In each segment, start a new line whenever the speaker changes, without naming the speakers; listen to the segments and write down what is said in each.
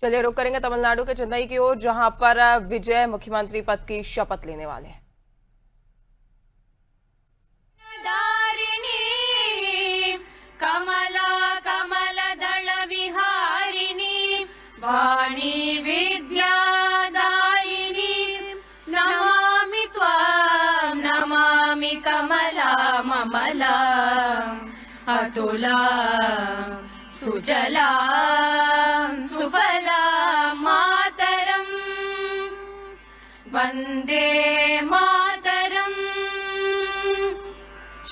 चलिए रुक करेंगे तमिलनाडु के चेन्नई की ओर, जहां पर विजय मुख्यमंत्री पद की शपथ लेने वाले हैं।
कमला कमल दल विहारिणी वाणी विद्यादायिनी नमामि त्वां नमामि कमला ममला अतुला सुजला सुफला मातरम् वन्दे मातरम्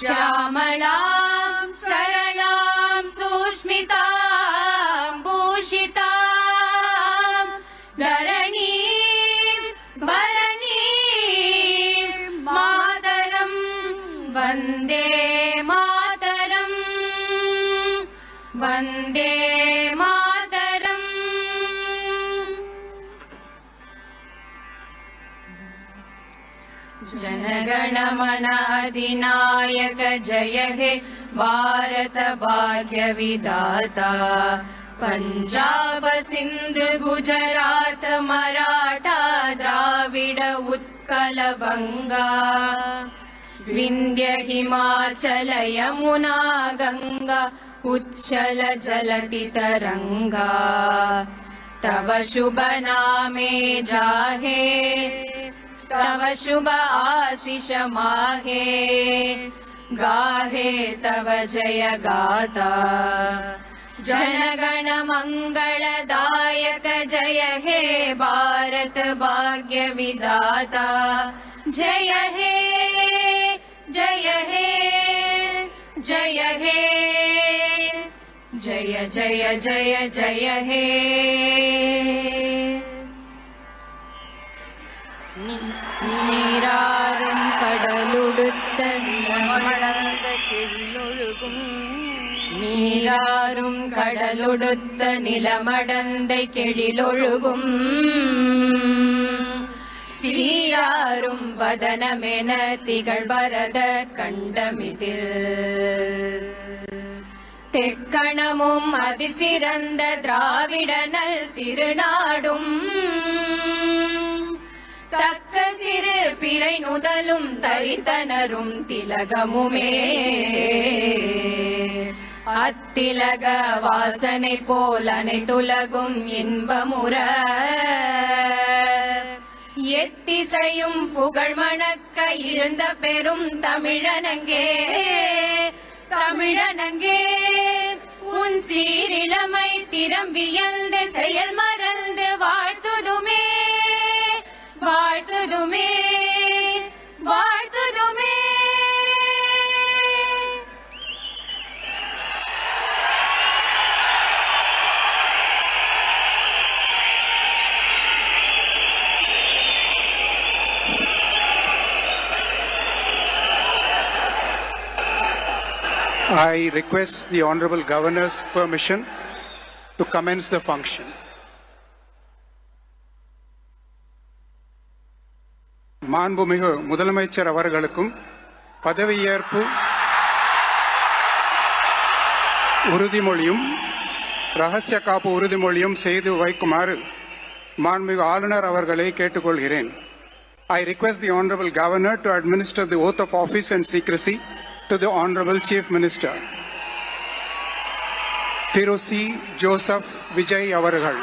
श्यामलां सरलां सुस्मितां भूषितां धरणीं भरणीं मातरं वन्दे मातरम् वन्दे मातरम्। जनगण मन अधिनायक जय हे भारत भाग्य विधाता पंजाब सिंध गुजरात मराठा द्राविड उत्कल बंगा विंध्य हिमाचल यमुना गंगा उच्चल जलति तरंगा तव शुभ नामे जाहे तव शुभ आशीष माहे गाहे तव जय गाथा जनगण मंगलदायक जय हे भारत भाग्य विधाता जय हे जय हे जय हे जय जय जय जय हे। நீராறும் கடலுடுத்த நிலமடந்த கெழிலொழுகும் நீராறும் கடலுடுத்த நிலமடந்த கெழிலொழுகும் சீராறும் வதனமென திகழ் வரத கண்டமிதில் தெக்கணமும் அதிசிறந்த திராவிடனல் திருநாடும் தக்க சிறு பிறை நுதலும் தரித்தனரும் திலகமுமே அத்திலக வாசனை போல் அனைத்துலகும் இன்பமுற எத்திசையும் புகழ் மணக்க இருந்த பெரும் தமிழனங்கே தமிழனங்கே உன் சீரிழமை திறம்பியல்ந்து செயல் மறந்து வாழ்த்துதுமே வாழ்த்துதுமே வாழ்த்துதுமே।
I request the Honorable Governor's permission to commence the function. மாண்புமிகு முதலமைச்சர் அவர்களுக்கும் பதவியேற்பு உறுதிமொழியும் ரகசிய காப்பு உறுதிமொழியும் செய்து வைக்குமாறு மாண்புமிகு ஆளுநர் அவர்களை கேட்டுக்கொள்கிறேன். I request the Honorable Governor to administer the oath of office and secrecy to the Honorable Chief Minister. Thiru C. Joseph Vijay அவர்கள்.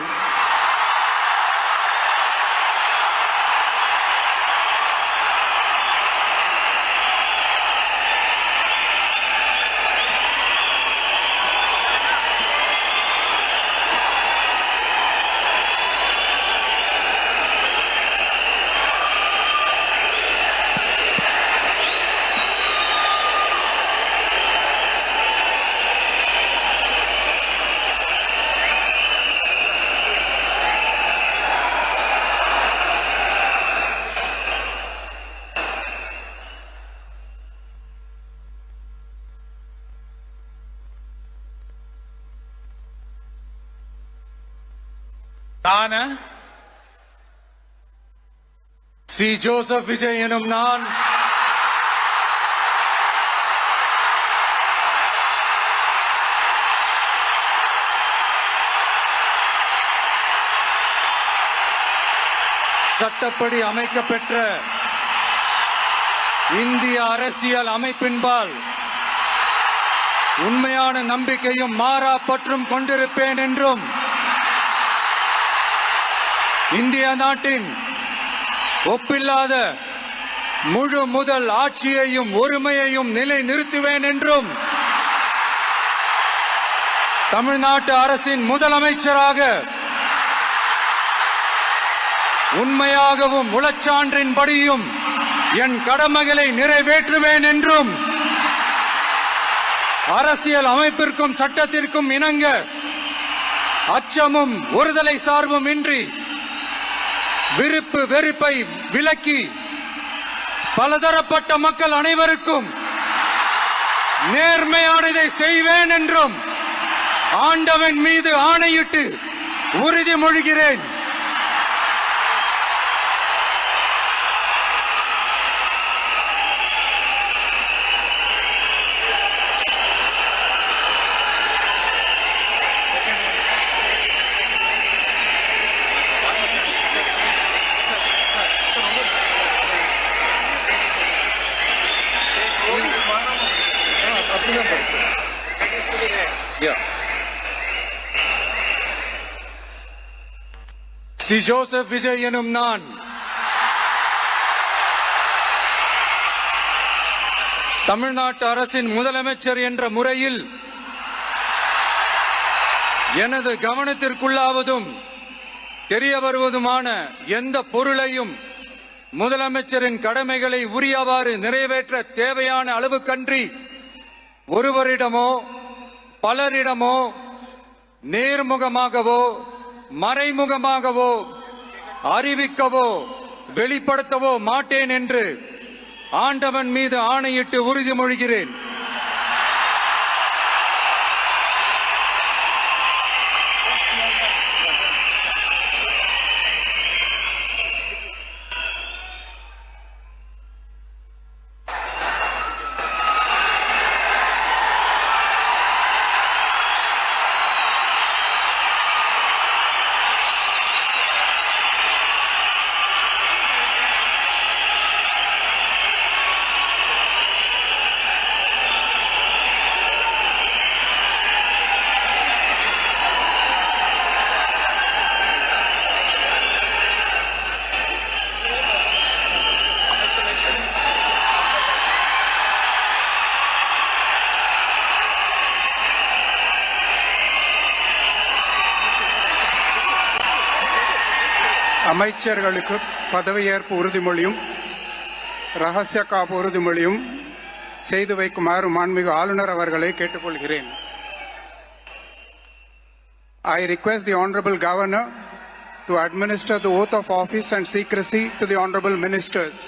சி. ஜோசப் விஜய் எனும் நான் சட்டப்படி அமைக்கப்பெற்ற இந்திய அரசியல் அமைப்பின்பால் உண்மையான நம்பிக்கையும் மாறா பற்றும் கொண்டிருப்பேன் என்றும் இந்திய நாட்டின் ஒப்பில்லாத முழு முதல் ஆட்சியையும் ஒருமையையும் நிலைநிறுத்துவேன் என்றும் தமிழ்நாட்டு அரசின் முதலமைச்சராக உண்மையாகவும் உளச்சான்றின்படியும் என் கடமைகளை நிறைவேற்றுவேன் என்றும் அரசியல் அமைப்பிற்கும் சட்டத்திற்கும் இணங்க அச்சமும் ஒருதலை சார்பும் இன்றி விருப்பு வெறுப்பை விலக்கி பலதரப்பட்ட மக்கள் அனைவருக்கும் நேர்மையானதை செய்வேன் என்றும் ஆண்டவன் மீது ஆணையிட்டு உறுதிமொழிகிறேன். சி ஜோசப் விஜய் எனும் நான் தமிழ்நாட்டு அரசின் முதலமைச்சர் என்ற முறையில் எனது கவனத்திற்குள்ளாவதும் தெரிய வருவதுமான எந்த பொருளையும் முதலமைச்சரின் கடமைகளை உரியவாறு நிறைவேற்ற தேவையான அளவுக்கன்றி ஒருவரிடமோ பலரிடமோ நேர்முகமாகவோ மறைமுகமாகவோ அறிவிக்கவோ வெளிப்படுத்தவோ மாட்டேன் என்று ஆண்டவன் மீது ஆணையிட்டு உறுதிமொழிகிறேன்.
அமைச்சர்களுக்கு பதவியேற்பு உறுதிமொழியும் ரகசிய காப்பு உறுதிமொழியும் செய்து வைக்குமாறு மாண்புமிகு ஆளுநர் அவர்களை கேட்டுக்கொள்கிறேன். I request the Honorable Governor to administer the oath of office and secrecy to the Honorable Ministers.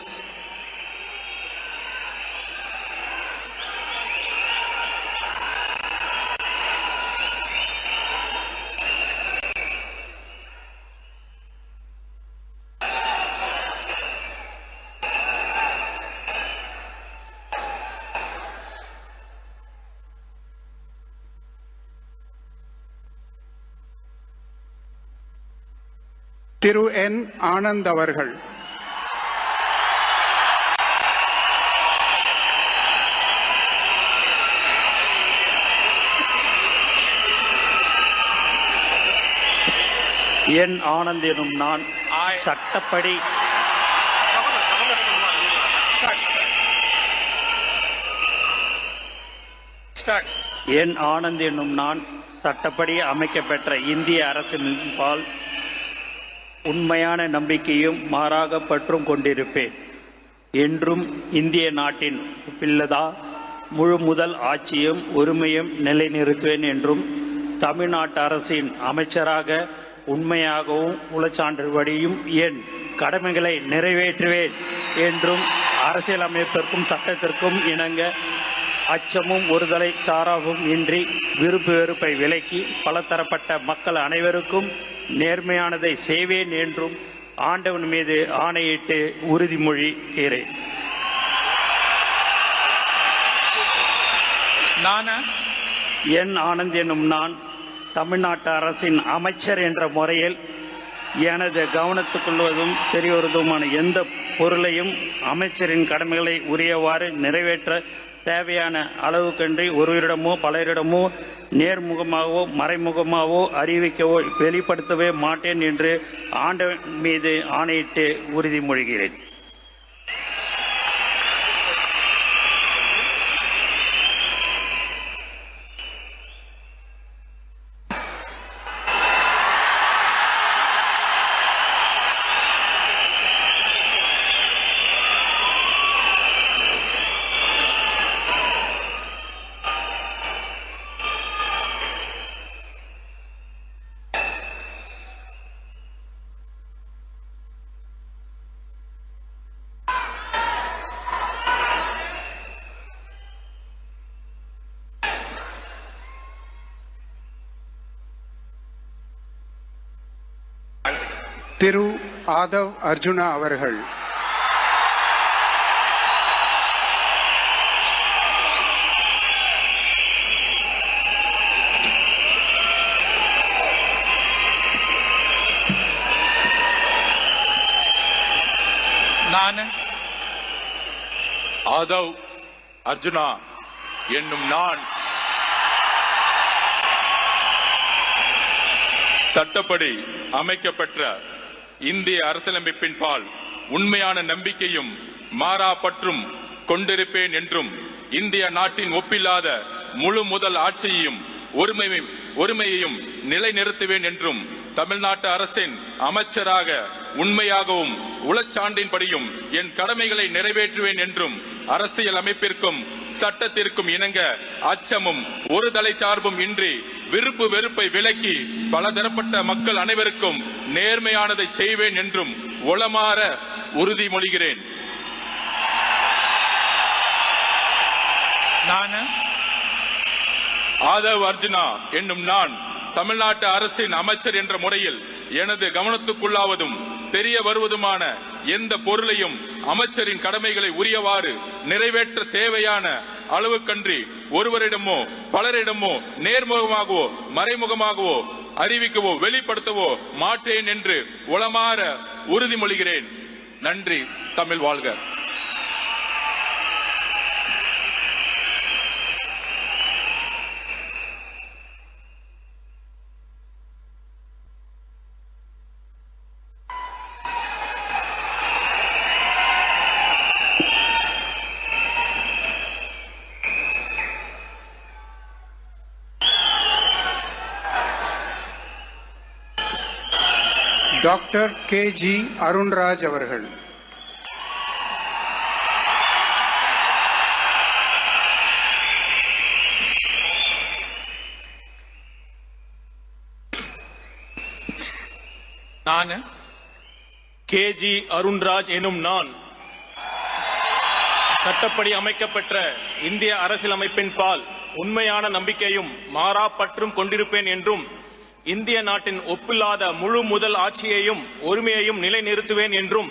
திரு என் ஆனந்த் அவர்கள்.
என் ஆனந்த் எனும் நான் சட்டப்படி என் ஆனந்த் எனும் நான் சட்டப்படி அமைக்கப்பெற்ற இந்திய அரசின்பால் உண்மையான நம்பிக்கையும் மாறாக பற்றும் கொண்டிருப்பேன் என்றும் இந்திய நாட்டின் ஒப்பில்லதா முழு முதல் ஆட்சியும் ஒருமையும் நிலைநிறுத்துவேன் என்றும் தமிழ்நாட்டு அரசின் அமைச்சராக உண்மையாகவும் உளச்சான்றுபடியும் என் கடமைகளை நிறைவேற்றுவேன் என்றும் அரசியலமைப்பிற்கும் சட்டத்திற்கும் இணங்க அச்சமும் ஒருதலை சாராவும் இன்றி விருப்பு வெறுப்பை விலக்கி பலதரப்பட்ட மக்கள் அனைவருக்கும் நேர்மையானதை செய்வேன் என்றும் ஆண்டவன் மீது ஆணையிட்டு உறுதிமொழிகிறேன். என் ஆனந்த் எனும் நான் தமிழ்நாட்டு அரசின் அமைச்சர் என்ற முறையில் எனது கவனத்துக்குள்வதும் தெரியவருவதுமான எந்த பொருளையும் அமைச்சரின் கடமைகளை உரியவாறு நிறைவேற்ற தேவையான அளவுக்கன்றி ஒருவரிடமோ பலரிடமோ நேர்முகமாகவோ மறைமுகமாகவோ அறிவிக்கவோ வெளிப்படுத்தவே மாட்டேன் என்று ஆண்டவன் மீது ஆணையிட்டு உறுதிமொழிகிறேன்.
திரு ஆதவ் அர்ஜுனா அவர்கள்.
நான் ஆதவ் அர்ஜுனா என்னும் நான் சட்டப்படி அமைக்கப்பெற்ற இந்திய அரசியலமைப்பின் பால் உண்மையான நம்பிக்கையும் மாறா பற்றும் கொண்டிருப்பேன் என்றும் இந்திய நாட்டின் ஒப்பில்லாத முழு முதல் ஆட்சியையும் ஒருமையையும் நிலைநிறுத்துவேன் என்றும் தமிழ்நாட்டு அரசின் அமைச்சராக உண்மையாகவும் உளச்சான்றின்படியும் என் கடமைகளை நிறைவேற்றுவேன் என்றும் அரசியல் அமைப்பிற்கும் சட்டத்திற்கும் இணங்க அச்சமும் ஒரு தலை சார்பும் இன்றி விருப்பு வெறுப்பை விலக்கி பலதரப்பட்ட மக்கள் அனைவருக்கும் நேர்மையானதை செய்வேன் என்றும் உளமாற உறுதிமொழிகிறேன்.
நான்
ஆதவ் அர்ஜுனா என்னும் நான் தமிழ்நாட்டு அரசின் அமைச்சர் என்ற முறையில் எனது கவனத்துக்குள்ளாவதும் தெரிய வருவதுமான எந்த பொருளையும் அமைச்சரின் கடமைகளை உரியவாறு நிறைவேற்ற தேவையான அளவுக்கன்றி ஒருவரிடமோ பலரிடமோ நேர்முகமாகவோ மறைமுகமாகவோ அறிவிக்கவோ வெளிப்படுத்தவோ மாட்டேன் என்று உளமாற உறுதிமொழிகிறேன். நன்றி. தமிழ் வாழ்க.
டாக்டர் கே.ஜி. அருண்ராஜ் அவர்கள்.
நான் கே.ஜி. அருண்ராஜ் எனும் நான் சட்டப்படி அமைக்கப்பெற்ற இந்திய அரசியலமைப்பின் பால் உண்மையான நம்பிக்கையும் மாறா பற்றும் கொண்டிருப்பேன் என்றும் இந்திய நாட்டின் ஒப்பில்லாத முழு முதல் ஆட்சியையும் ஒருமையையும் நிலைநிறுத்துவேன் என்றும்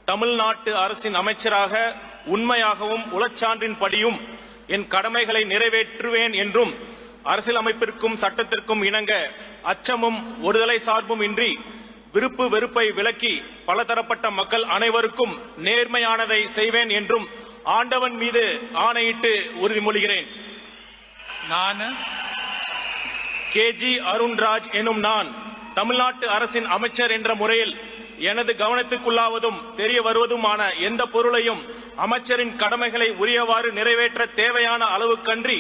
தமிழ்நாட்டு அரசின் அமைச்சராக உண்மையாகவும் உளச்சான்றின்படியும் என் கடமைகளை நிறைவேற்றுவேன் என்றும் அரசியலமைப்பிற்கும் சட்டத்திற்கும் இணங்க அச்சமும் ஒருதலை சார்பும் இன்றி விருப்பு வெறுப்பை விலக்கி பலதரப்பட்ட மக்கள் அனைவருக்கும் நேர்மையானதை செய்வேன் என்றும் ஆண்டவன் மீது ஆணையிட்டு உறுதிமொழிகிறேன்.
நான்
கே.ஜி. அருண்ராஜ் எனும் நான் தமிழ்நாட்டு அரசின் அமைச்சர் என்ற முறையில் எனது கவனத்துக்குள்ளாவதும் தெரிய வருவதுமான எந்த பொருளையும் அமைச்சரின் கடமைகளை உரியவாறு நிறைவேற்ற தேவையான அளவுக்கன்றி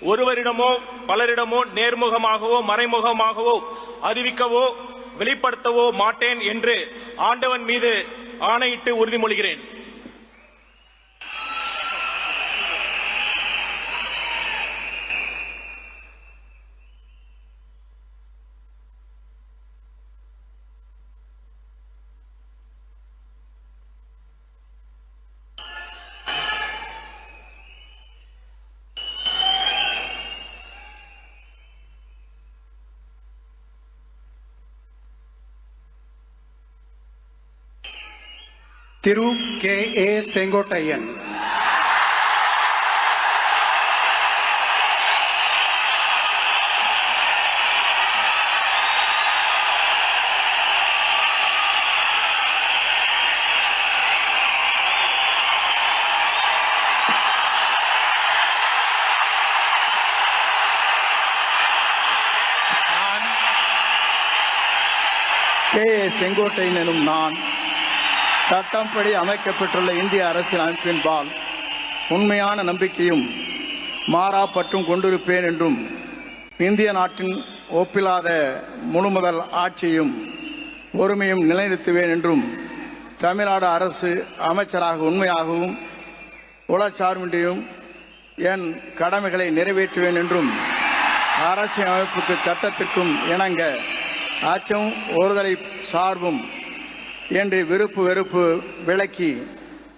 ஒருவரிடமோ பலரிடமோ நேர்முகமாகவோ மறைமுகமாகவோ அறிவிக்கவோ வெளிப்படுத்தவோ மாட்டேன் என்று ஆண்டவன் மீது ஆணையிட்டு உறுதிமொழிகிறேன்.
திரு கே.ஏ. செங்கோட்டையன்.
கே.ஏ. செங்கோட்டையன் எனும் நான் சட்டப்படி அமைக்கப்பட்டுள்ள இந்திய அரசியல் அமைப்பின்பால் உண்மையான நம்பிக்கையும் மாறா பற்றும் கொண்டிருப்பேன் என்றும் இந்திய நாட்டின் ஒப்பில்லாத முழுமுதல் ஆட்சியும் ஒருமையும் நிலைநிறுத்துவேன் என்றும் தமிழ்நாடு அரசு அமைச்சராக உண்மையாகவும் உளச்சார்பின்றியும் என் கடமைகளை நிறைவேற்றுவேன் என்றும் அரசியல் அமைப்புக்கு சட்டத்திற்கும் இணங்க அச்சம் ஒருதலை சார்பும் என்று விருப்பு வெறுப்பு விலக்கி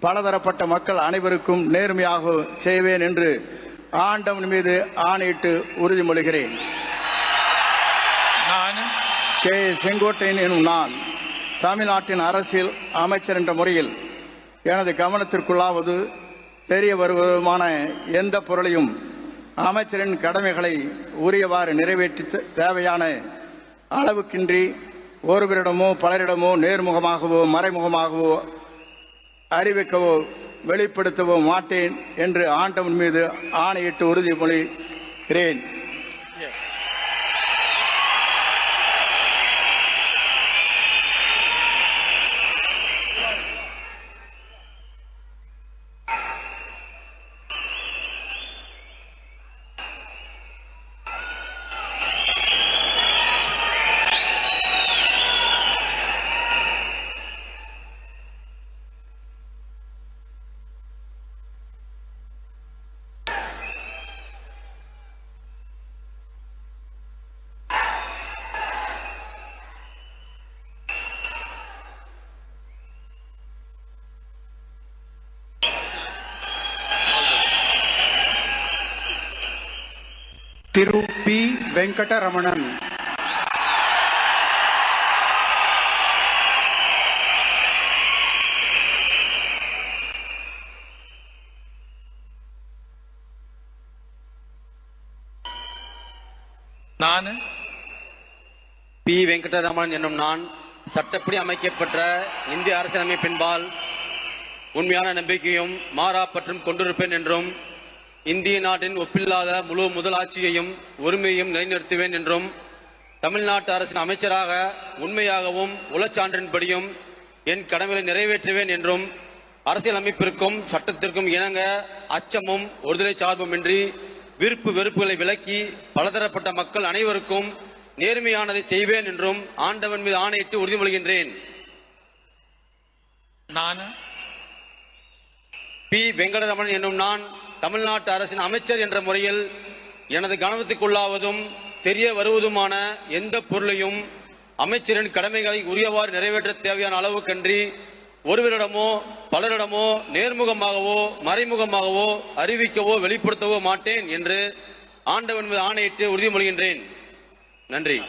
பலதரப்பட்ட மக்கள் அனைவருக்கும் நேர்மையாக செய்வேன் என்று ஆண்டவன் மீது ஆணையிட்டு உறுதிமொழிகிறேன்.
நான்
கே.ஏ. செங்கோட்டையன் எனும் நான் தமிழ்நாட்டின் அரசியல் அமைச்சர் என்ற முறையில் எனது கவனத்திற்குள்ளாவது தெரிய வருவதுமான எந்த பொருளையும் அமைச்சரின் கடமைகளை உரியவாறு நிறைவேற்றி தேவையான அளவுக்கின்றி ஒருவரிடமோ பலரிடமோ நேர்முகமாகவோ மறைமுகமாகவோ அறிவிக்கவோ வெளிப்படுத்தவோ மாட்டேன் என்று ஆண்டவன் மீது ஆணையிட்டு உறுதிமொழிகிறேன்.
திரு பி. வெங்கடரமணன்.
நான்
பி. வெங்கடரமணன் என்னும் நான் சட்டப்படி அமைக்கப்பட்ட இந்திய அரசியலமைப்பின்பால் உண்மையான நம்பிக்கையும் மாறா பற்றும் கொண்டிருப்பேன் என்றும் இந்திய நாட்டின் ஒப்பில்லாத முழு முதலாட்சியையும் ஒருமையையும் நிலைநிறுத்துவேன் என்றும் தமிழ்நாட்டு அரசின் அமைச்சராக உண்மையாகவும் உளச்சான்றின்படியும் என் கடமைகளை நிறைவேற்றுவேன் என்றும் அரசியல் அமைப்பிற்கும் சட்டத்திற்கும் இணங்க அச்சமும் ஒருதலை சார்புமின்றி விருப்பு வெறுப்புகளை விலக்கி பலதரப்பட்ட மக்கள் அனைவருக்கும் நேர்மையானதை செய்வேன் என்றும் ஆண்டவன் மீது ஆணையிட்டு உறுதிமொழிகின்றேன்.
நான்
பி. வெங்கடரமணன் என்னும் நான் தமிழ்நாட்டு அரசின் அமைச்சர் என்ற முறையில் எனது கவனத்துக்குள்ளாவதும் தெரிய வருவதுமான எந்த பொருளையும் அமைச்சரின் கடமைகளை உரியவாறு நிறைவேற்ற தேவையான அளவுக்கன்றி ஒருவரிடமோ பலரிடமோ நேர்முகமாகவோ மறைமுகமாகவோ அறிவிக்கவோ வெளிப்படுத்தவோ மாட்டேன் என்று ஆண்டவன் மீது ஆணையிட்டு உறுதிமொழிகின்றேன். நன்றி.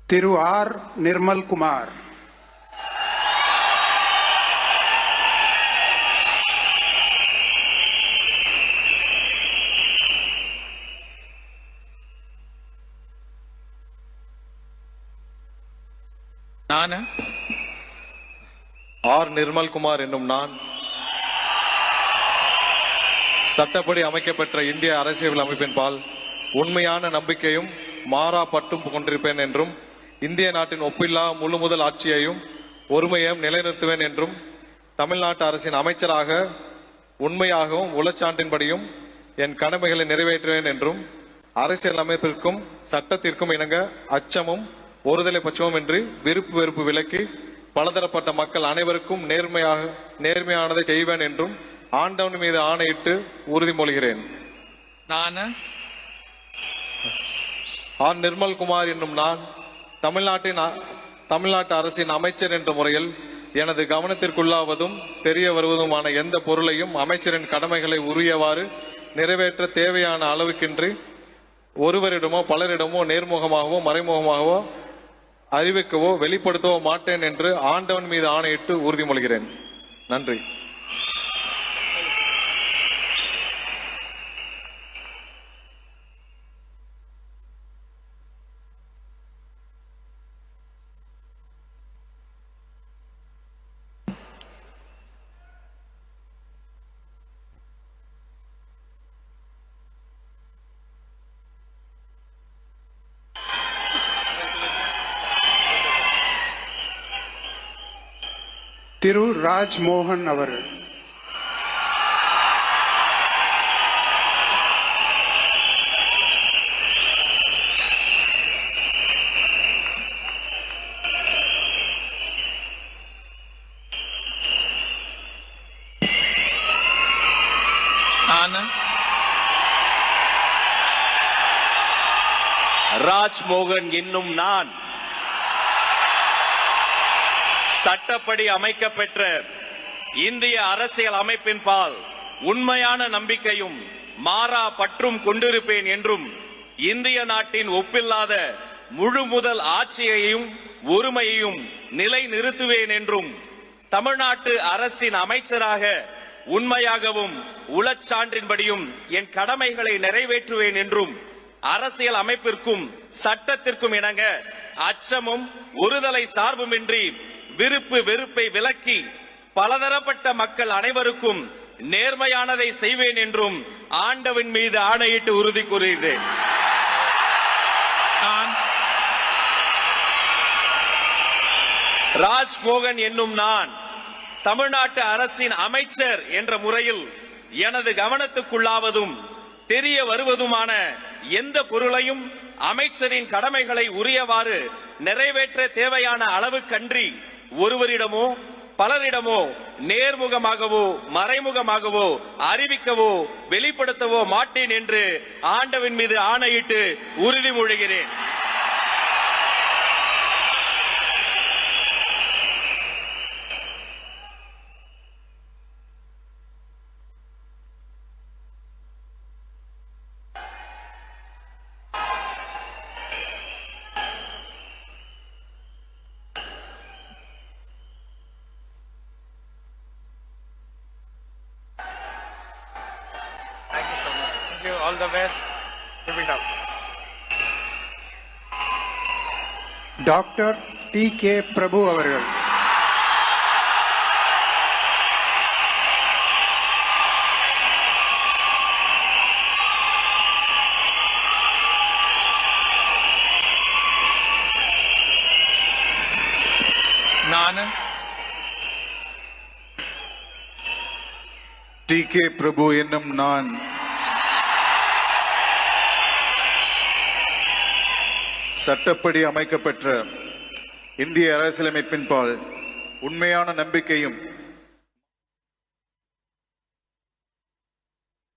திரு ஆர். நிர்மல்குமார்.
நான்
ஆர். நிர்மல்குமார் என்னும் நான் சட்டப்படி அமைக்கப்பெற்ற இந்திய அரசியல் அமைப்பின்பால் உண்மையான நம்பிக்கையும் மாறா பற்றும் கொண்டிருப்பேன் என்றும் இந்திய நாட்டின் ஒப்பில்லா முழு முதல் ஆட்சியையும் ஒருமையையும் நிலைநிறுத்துவேன் என்றும் தமிழ்நாட்டு அரசின் அமைச்சராக உண்மையாகவும் உளச்சான்றின்படியும் என் கடமைகளை நிறைவேற்றுவேன் என்றும் அரசியல் அமைப்பிற்கும் சட்டத்திற்கும் இணங்க அச்சமும் ஒருதலை பட்சமும் இன்றி விருப்பு வெறுப்பு விலக்கி பலதரப்பட்ட மக்கள் அனைவருக்கும் நேர்மையானதை செய்வேன் என்றும் ஆண்டவன் மீது ஆணையிட்டு உறுதிமொழிகிறேன்.
நான்
ஆர். நிர்மல்குமார் என்னும் நான் தமிழ்நாட்டு அரசின் அமைச்சர் என்ற முறையில் எனது கவனத்திற்குள்ளாவதும் தெரிய வருவதுமான எந்த பொருளையும் அமைச்சரின் கடமைகளை உரியவாறு நிறைவேற்ற தேவையான அளவுக்கின்றி ஒருவரிடமோ பலரிடமோ நேர்முகமாகவோ மறைமுகமாகவோ அறிவிக்கவோ வெளிப்படுத்தவோ மாட்டேன் என்று ஆண்டவன் மீது ஆணையிட்டு உறுதிமொழிகிறேன். நன்றி.
திரு ராஜ்மோகன் அவர்கள்.
ராஜ்மோகன் என்னும் நான் சட்டப்படி அமைக்கப்பெற்ற இந்திய அரசியல் அமைப்பின் பால் உண்மையான நம்பிக்கையும் மாறா பற்றும் கொண்டிருப்பேன் என்றும் இந்திய நாட்டின் ஒப்பில்லாத முழு முதல் ஆட்சியையும் ஒருமையையும் நிலைநிறுத்துவேன் என்றும் தமிழ்நாட்டு அரசின் அமைச்சராக உண்மையாகவும் உளச்சான்றின்படியும் என் கடமைகளை நிறைவேற்றுவேன் என்றும் அரசியல் அமைப்பிற்கும் சட்டத்திற்கும் இணங்க அச்சமும் ஒருதலை சார்புமின்றி விருப்பு வெறுப்பை விலக்கி பலதரப்பட்ட மக்கள் அனைவருக்கும் நேர்மையானதை செய்வேன் என்றும் ஆண்டவன் மீது ஆணையிட்டு உறுதி கூறுகிறேன். ராஜ்மோகன் என்னும் நான் தமிழ்நாட்டு அரசின் அமைச்சர் என்ற முறையில் எனது கவனத்துக்குள்ளாவதும் தெரிய வருவதுமான எந்த பொருளையும் அமைச்சரின் கடமைகளை உரியவாறு நிறைவேற்ற தேவையான அளவுக்கன்றி ஒருவரிடமோ பலரிடமோ நேர்முகமாகவோ மறைமுகமாகவோ அறிவிக்கவோ வெளிப்படுத்தவோ மாட்டேன் என்று ஆண்டவன் மீது ஆணையிட்டு உறுதிமொழிகிறேன்.
All the best. Keep it up.
Doctor DK. Prabhu அவர்கள்.
நான்
டி.கே. பிரபு என்னும் நான் சட்டப்படி அமைக்கப்பெற்ற இந்திய அரசியலமைப்பின் பால் உண்மையான நம்பிக்கையும்